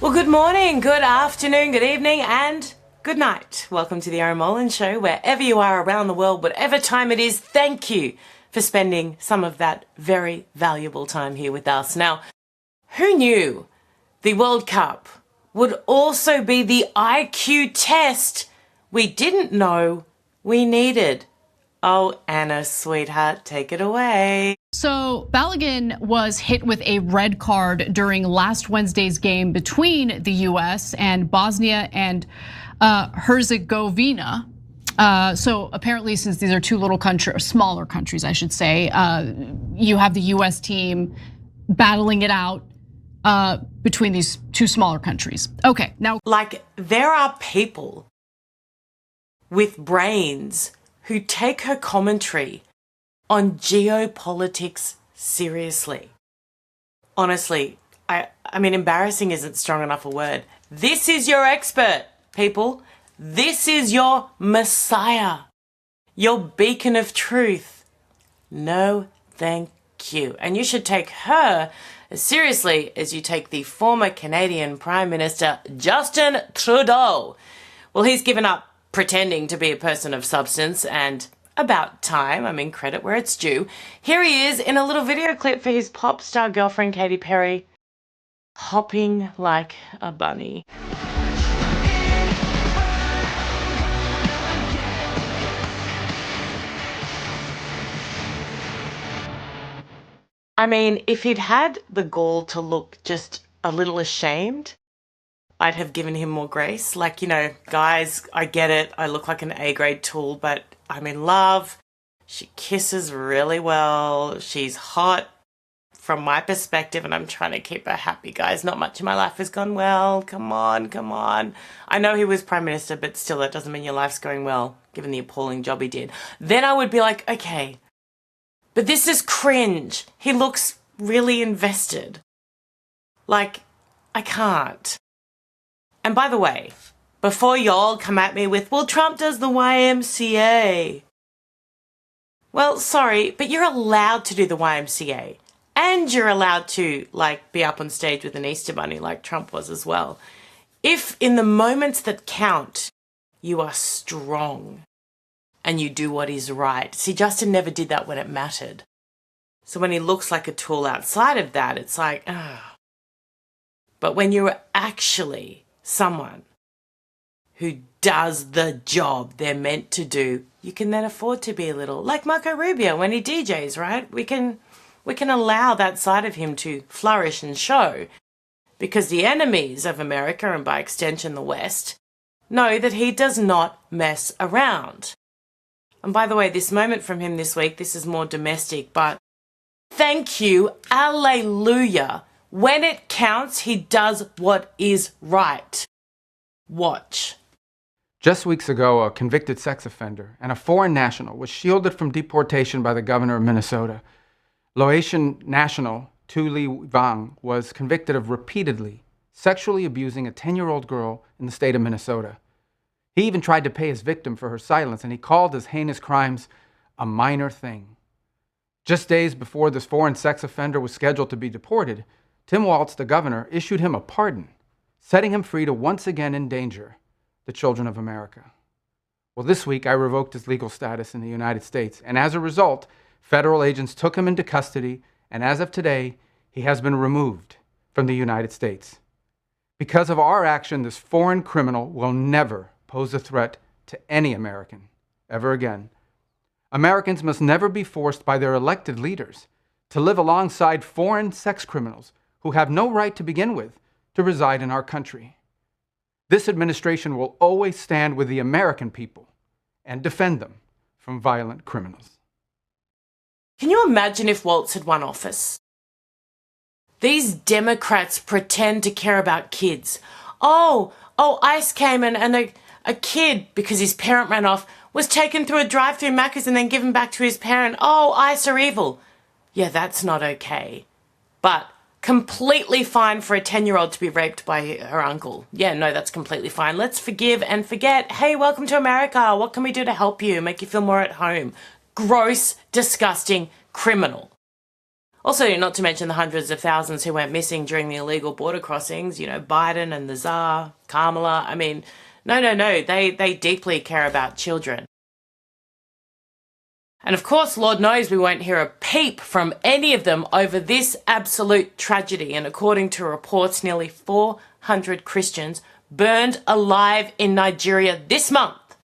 Well, good morning, good afternoon, good evening, and good night. Welcome to the Erin Molan Show, wherever you are around the world, whatever time it is. Thank you for spending some of that very valuable time here with us. Now, who knew the World Cup would also be the IQ test we didn't know we needed? Oh, Anna, sweetheart, take it away. So Balogun was hit with a red card during last Wednesday's game between the US and Bosnia and Herzegovina. So apparently, since these are two little countries, or smaller countries, I should say, you have the US team battling it out between these two smaller countries. Okay, now. Like, there are people with brains who take her commentary on geopolitics seriously. Honestly, I mean, embarrassing isn't strong enough a word. This is your expert, people. This is your messiah, your beacon of truth. No, thank you. And you should take her as seriously as you take the former Canadian Prime Minister, Justin Trudeau. Well, he's given up pretending to be a person of substance, and about time. I mean, credit where it's due. Here he is in a little video clip for his pop star girlfriend, Katy Perry, hopping like a bunny. I mean, if he'd had the gall to look just a little ashamed, I'd have given him more grace. Like, you know, guys, I get it. I look like an A-grade tool, but I'm in love. She kisses really well. She's hot from my perspective, and I'm trying to keep her happy, guys. Not much in my life has gone well. Come on, come on. I know he was Prime Minister, but still, that doesn't mean your life's going well, given the appalling job he did. Then I would be like, okay, but this is cringe. He looks really invested. Like, I can't. And by the way, before y'all come at me with, well, Trump does the YMCA. Well, sorry, but you're allowed to do the YMCA. And you're allowed to, like, be up on stage with an Easter bunny like Trump was as well. If in the moments that count, you are strong and you do what is right. See, Justin never did that when it mattered. So when he looks like a tool outside of that, it's like, ah. But when you're actually someone who does the job they're meant to do, you can then afford to be a little like Marco Rubio when he DJs, right? We can allow that side of him to flourish and show, because the enemies of America, and by extension the West, know that he does not mess around. And by the way, this moment from him this week, this is more domestic, but thank you, alleluia. When it counts, he does what is right. Watch. Just weeks ago, a convicted sex offender and a foreign national was shielded from deportation by the governor of Minnesota. Laotian national Tu Li Vang was convicted of repeatedly sexually abusing a 10-year-old girl in the state of Minnesota. He even tried to pay his victim for her silence, and he called his heinous crimes a minor thing. Just days before this foreign sex offender was scheduled to be deported, Tim Walz, the governor, issued him a pardon, setting him free to once again endanger the children of America. Well, this week I revoked his legal status in the United States, and as a result, federal agents took him into custody, and as of today, he has been removed from the United States. Because of our action, this foreign criminal will never pose a threat to any American ever again. Americans must never be forced by their elected leaders to live alongside foreign sex criminals who have no right to begin with to reside in our country. This administration will always stand with the American people and defend them from violent criminals. Can you imagine if Walz had won office? These Democrats pretend to care about kids. Oh, ICE came and a kid, because his parent ran off, was taken through a drive-through Macca's and then given back to his parent. Oh, ICE are evil. Yeah, that's not okay. But completely fine for a 10-year-old to be raped by her uncle. Yeah, no, that's completely fine. Let's forgive and forget. Hey, welcome to America. What can we do to help you, make you feel more at home? Gross, disgusting, criminal. Also, not to mention the hundreds of thousands who went missing during the illegal border crossings, Biden and the Tsar, Kamala. I mean, no, they deeply care about children. And of course, Lord knows we won't hear a peep from any of them over this absolute tragedy. And according to reports, nearly 400 Christians burned alive in Nigeria this month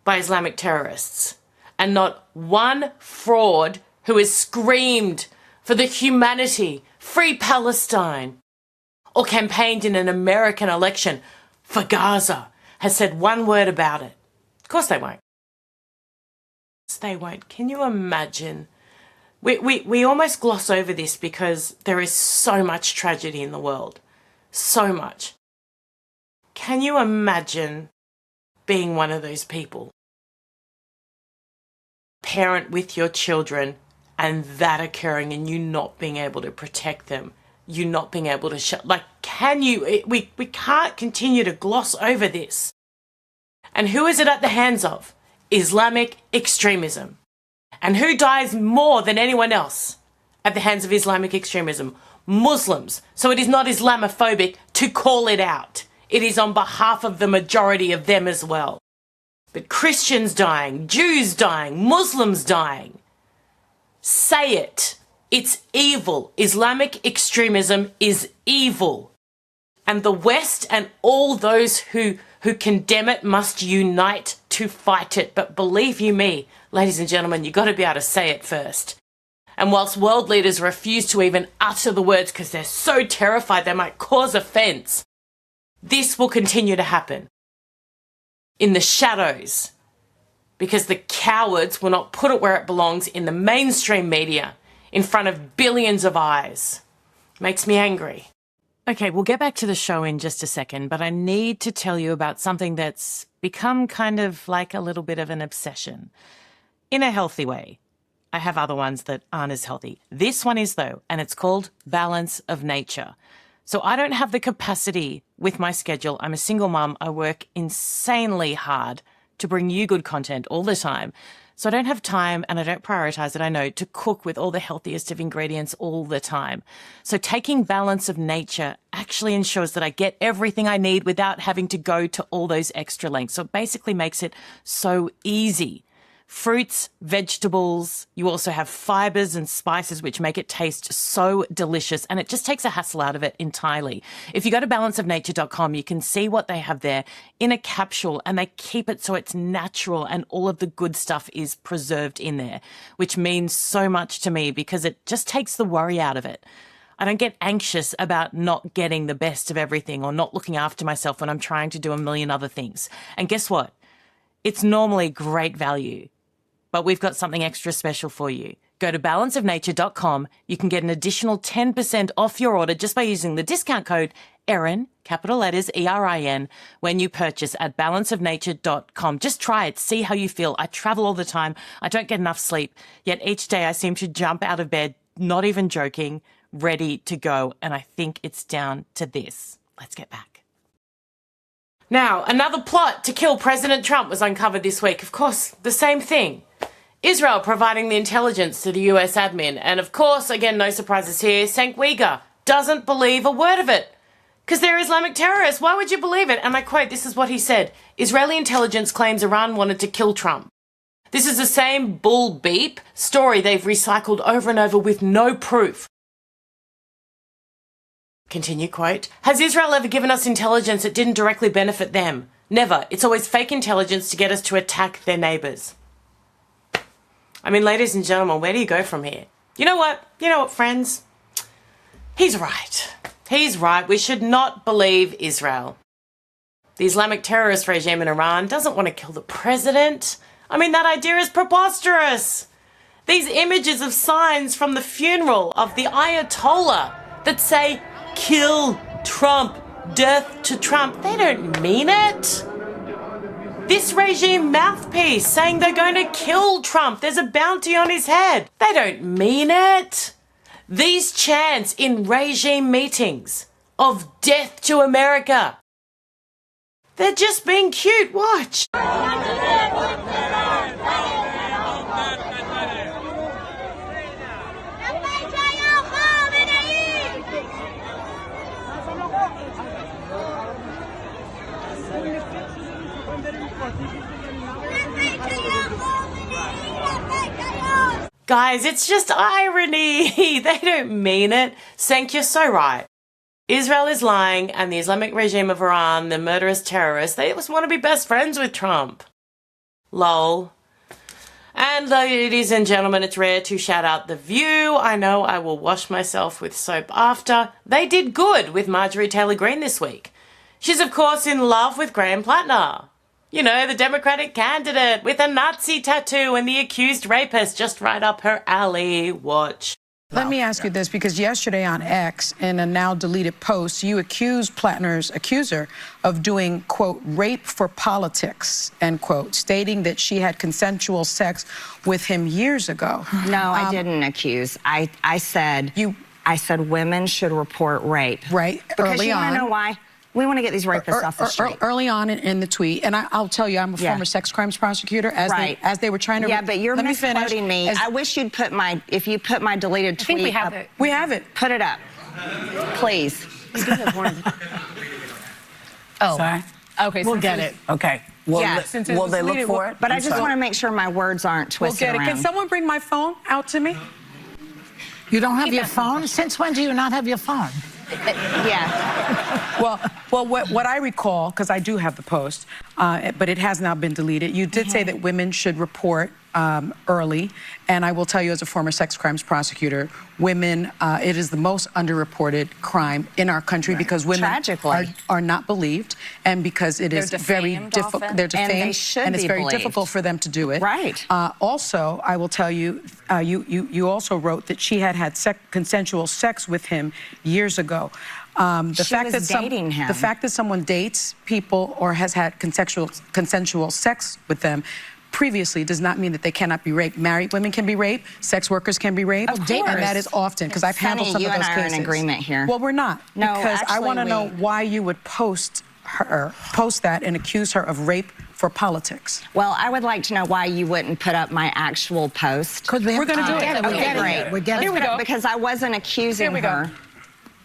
by Islamic terrorists. And not one fraud who has screamed for the humanity, free Palestine, or campaigned in an American election for Gaza has said one word about it. Of course they won't. They won't. Can you imagine? We almost gloss over this because there is so much tragedy in the world. So much. Can you imagine being one of those people? Parent with your children and that occurring and you not being able to protect them. You not being able to can you? We can't continue to gloss over this. And who is it at the hands of? Islamic extremism. And who dies more than anyone else at the hands of Islamic extremism? Muslims. So it is not Islamophobic to call it out. It is on behalf of the majority of them as well. But Christians dying, Jews dying, Muslims dying. Say it. It's evil. Islamic extremism is evil. And the West and all those who condemn it must unite to fight it. But believe you me, ladies and gentlemen, you've got to be able to say it first. And whilst world leaders refuse to even utter the words because they're so terrified they might cause offence, this will continue to happen in the shadows because the cowards will not put it where it belongs in the mainstream media in front of billions of eyes. Makes me angry. Okay, we'll get back to the show in just a second, but I need to tell you about something that's become kind of like a little bit of an obsession. In a healthy way. I have other ones that aren't as healthy. This one is though, and it's called Balance of Nature. So I don't have the capacity with my schedule. I'm a single mum. I work insanely hard to bring you good content all the time. So I don't have time and I don't prioritize it, I know, to cook with all the healthiest of ingredients all the time. So taking Balance of Nature actually ensures that I get everything I need without having to go to all those extra lengths. So it basically makes it so easy. Fruits, vegetables, you also have fibers and spices which make it taste so delicious, and it just takes a hassle out of it entirely. If you go to balanceofnature.com, you can see what they have there in a capsule, and they keep it so it's natural and all of the good stuff is preserved in there, which means so much to me because it just takes the worry out of it. I don't get anxious about not getting the best of everything or not looking after myself when I'm trying to do a million other things. And guess what? It's normally great value. But we've got something extra special for you. Go to balanceofnature.com. You can get an additional 10% off your order just by using the discount code Erin, capital letters ERIN, when you purchase at balanceofnature.com. Just try it. See how you feel. I travel all the time. I don't get enough sleep. Yet each day I seem to jump out of bed, not even joking, ready to go. And I think it's down to this. Let's get back. Now, another plot to kill President Trump was uncovered this week. Of course, the same thing. Israel providing the intelligence to the US admin. And of course, again, no surprises here, Cenk Uygur doesn't believe a word of it. Because they're Islamic terrorists. Why would you believe it? And I quote, this is what he said. Israeli intelligence claims Iran wanted to kill Trump. This is the same bull beep story they've recycled over and over with no proof. Continue quote. Has Israel ever given us intelligence that didn't directly benefit them? Never. It's always fake intelligence to get us to attack their neighbours. I mean, ladies and gentlemen, where do you go from here? You know what? You know what, friends? He's right. He's right. We should not believe Israel. The Islamic terrorist regime in Iran doesn't want to kill the president. I mean, that idea is preposterous. These images of signs from the funeral of the Ayatollah that say, kill Trump, death to Trump, they don't mean it. This regime mouthpiece saying they're going to kill Trump, there's a bounty on his head, they don't mean it. These chants in regime meetings of death to America, they're just being cute, watch. Guys, it's just irony. They don't mean it. Cenk, you're so right. Israel is lying, and the Islamic regime of Iran, the murderous terrorists, they just want to be best friends with Trump. Lol. And ladies and gentlemen, it's rare to shout out The View. I know I will wash myself with soap after. They did good with Marjorie Taylor Greene this week. She's, of course, in love with Graham Plattner. You know, the Democratic candidate with a Nazi tattoo and the accused rapist, just right up her alley. Watch. Let me ask you this, because yesterday on X, in a now deleted post, you accused Plattner's accuser of doing, quote, rape for politics, end quote, stating that she had consensual sex with him years ago. No, I didn't accuse. I said women should report rape. Right, because early you want on. to know why? We want to get these rapists off the street. Early on in the tweet, and I'll tell you, I'm a former sex crimes prosecutor. As they were trying to. Yeah, but you're misquoting me. I wish you'd put if you put my deleted tweet. I think we have it. We have it. Put it up, please. Oh, sorry. Okay, we'll get it. Okay. Will they look for it? But I just want to make sure my words aren't twisted around. Can someone bring my phone out to me? You don't have your phone? Since when do you not have your phone? Yeah. Well, what I recall, because I do have the post, but it has now been deleted, you did say that women should report early, and I will tell you as a former sex crimes prosecutor, women, it is the most underreported crime in our country because women are not believed, and because it is very difficult. They're defamed, and it's very difficult for them to do it. Right. Also, I will tell you, you also wrote that she had consensual sex with him years ago. The fact that someone dates people or has had consensual sex with them previously does not mean that they cannot be raped. Married women can be raped. Sex workers can be raped. Of course. And that is often, because I've handled some of those cases. You and I are in agreement here. Well, we're not. No, because actually, I want to know why you would post that and accuse her of rape for politics. Well, I would like to know why you wouldn't put up my actual post. We're going to do it. Okay, great. Here we go. Because I wasn't accusing her.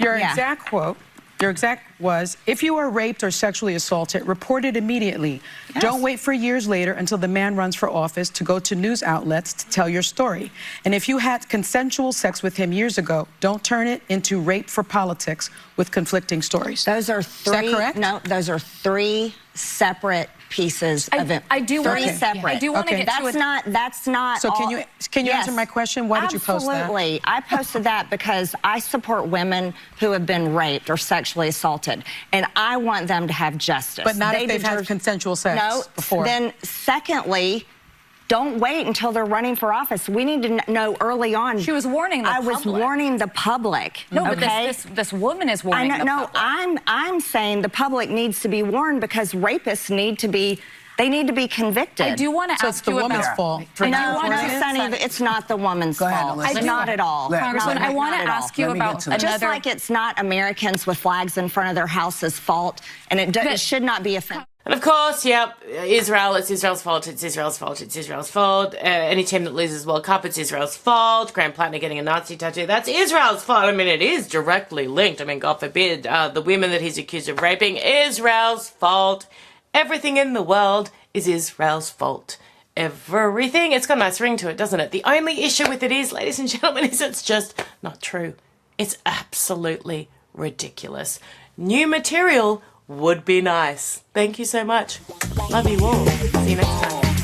Your exact quote. Your exact was, if you are raped or sexually assaulted, report it immediately. Yes. Don't wait for years later until the man runs for office to go to news outlets to tell your story. And if you had consensual sex with him years ago, don't turn it into rape for politics with conflicting stories. Those are three. Is that correct? No, those are three separate pieces of it. I do want to separate. I do want to get to That's not. So can you answer my question? Why did you post that? Absolutely. I posted that because I support women who have been raped or sexually assaulted, and I want them to have justice. But not if they've had consensual sex before. Then secondly, don't wait until they're running for office. We need to know early on. She was warning the public. I was warning the public. No, but this woman is warning the public. I'm saying the public needs to be warned because rapists need to be convicted. I do want to ask you about... So it's the woman's fault. No, it's not the woman's fault. It's not at all. Congresswoman, I want to ask you about another... Just like it's not Americans with flags in front of their house's fault, and it should not be offensive. And of course, yep, Israel, it's Israel's fault, it's Israel's fault, it's Israel's fault. Any team that loses World Cup, it's Israel's fault. Graham Plattner getting a Nazi tattoo, that's Israel's fault. I mean, it is directly linked. I mean, God forbid, the women that he's accused of raping, Israel's fault. Everything in the world is Israel's fault. Everything. It's got a nice ring to it, doesn't it? The only issue with it is, ladies and gentlemen, is it's just not true. It's absolutely ridiculous. New material would be nice. Thank you so much. Love you all. See you next time.